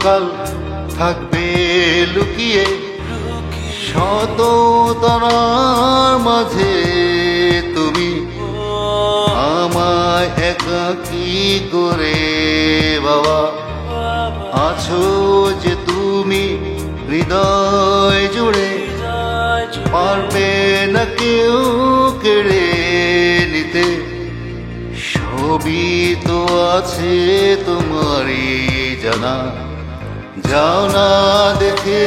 কতকাল থাকবে লুকিয়ে শত তারার মাঝে তুমি আমায় একাকী করে বাবা আছো যে তুমি হৃদয় জুড়ে পারবে না কেউ কেড়ে নিতে সবই তো আছে তোমারই জানা যাও না দেখে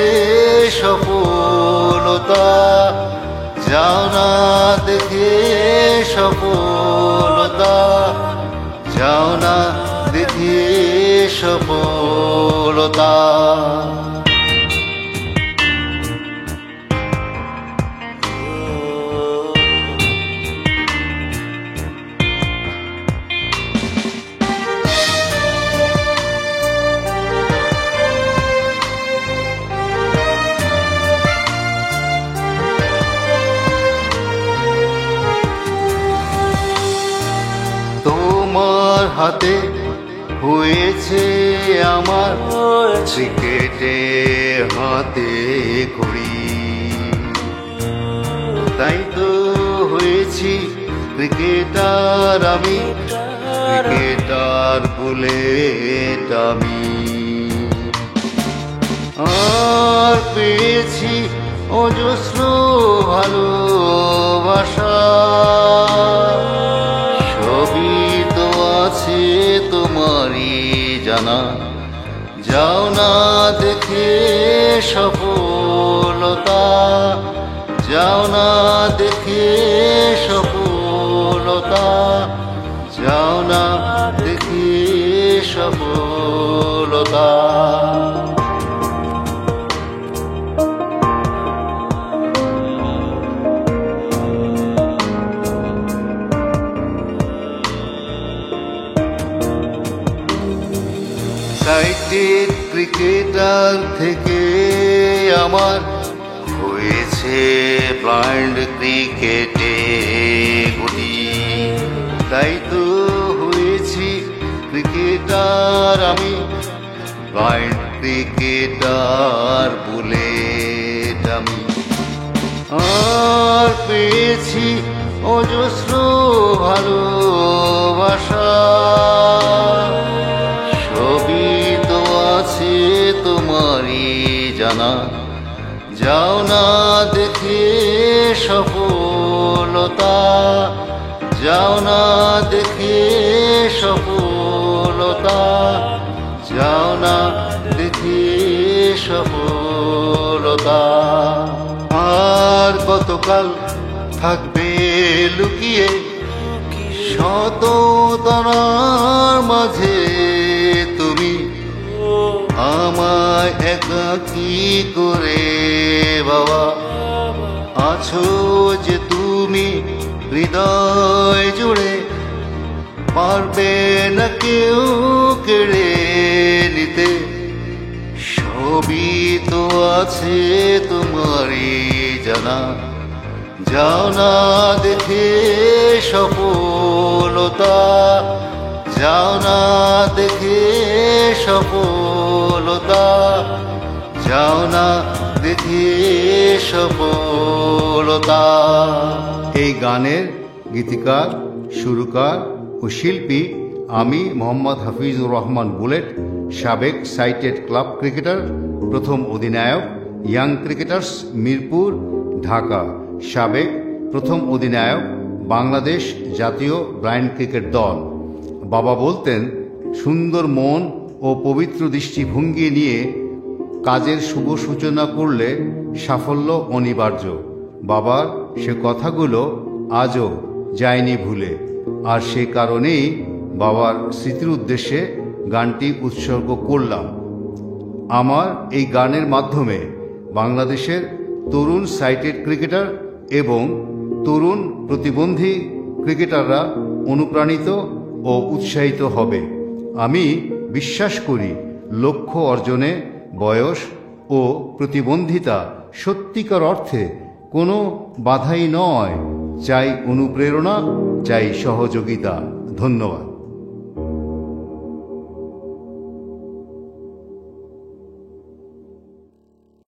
সফলতা যাও না দেখে সফলতা যাও না দেখে সফলতা তোমার হাতে হয়েছে আমার ক্রিকেটে হাতে করি তাই তো হয়েছি ক্রিকেটার আমি ক্রিকেটার বুলেট আমি আর পেয়েছি অজস্র ভালোবাসা তোমারই জানা যাও না দেখে সফলতা যাও না দেখে সফলতা যাও না দেখে সফলতা সাইটেড ক্রিকেটার থেকে আমার হয়েছে ব্লাইন্ড ক্রিকেটে গতি তাই তো হয়েছি ক্রিকেটার আমি ব্লাইন্ড ক্রিকেটার বুলেট আমি আর পেয়েছি অজস্র ভালোবাসা তোমারই জানা যাও না দেখে সফলতা যাও না দেখে সফলতা যাও না দেখে সফলতা আর কতকাল থাকবে লুকিয়ে শত তারার মাঝে তুমি আমায় একাকী করে বাবা আছো যে তুমি হৃদয় জুড়ে পারবে না কেউ কেড়ে নিতে সবই তো আছে তোমারই জানা যাও না দেখে সফলতা যাও না দেখে সফলতা যাও না দেখে সফলতা। এই গানের গীতিকার সুরকার ও শিল্পী আমি মোহাম্মদ হাফিজুর রহমান বুলেট, সাবেক সাইটেড ক্লাব ক্রিকেটার, প্রথম অধিনায়ক ইয়াং ক্রিকেটার্স মিরপুর ঢাকা, সাবেক প্রথম অধিনায়ক বাংলাদেশ জাতীয় ব্লাইন্ড ক্রিকেট দল। বাবা বলতেন, সুন্দর মন ও পবিত্র দৃষ্টিভঙ্গি নিয়ে কাজের শুভ সূচনা করলে সাফল্য অনিবার্য। বাবার সে কথাগুলো আজও যায়নি ভুলে, আর সে কারণেই বাবার স্মৃতির উদ্দেশ্যে গানটি উৎসর্গ করলাম। আমার এই গানের মাধ্যমে বাংলাদেশের তরুণ সাইটেড ক্রিকেটার এবং তরুণ প্রতিবন্ধী ক্রিকেটাররা অনুপ্রাণিত ও উৎসাহিত হবে। আমি বিশ্বাস করি লক্ষ্য অর্জনে বয়স ও প্রতিবন্ধিতা সত্যিকার অর্থে কোনো বাধাই নয়। চাই অনুপ্রেরণা, চাই সহযোগিতা। ধন্যবাদ।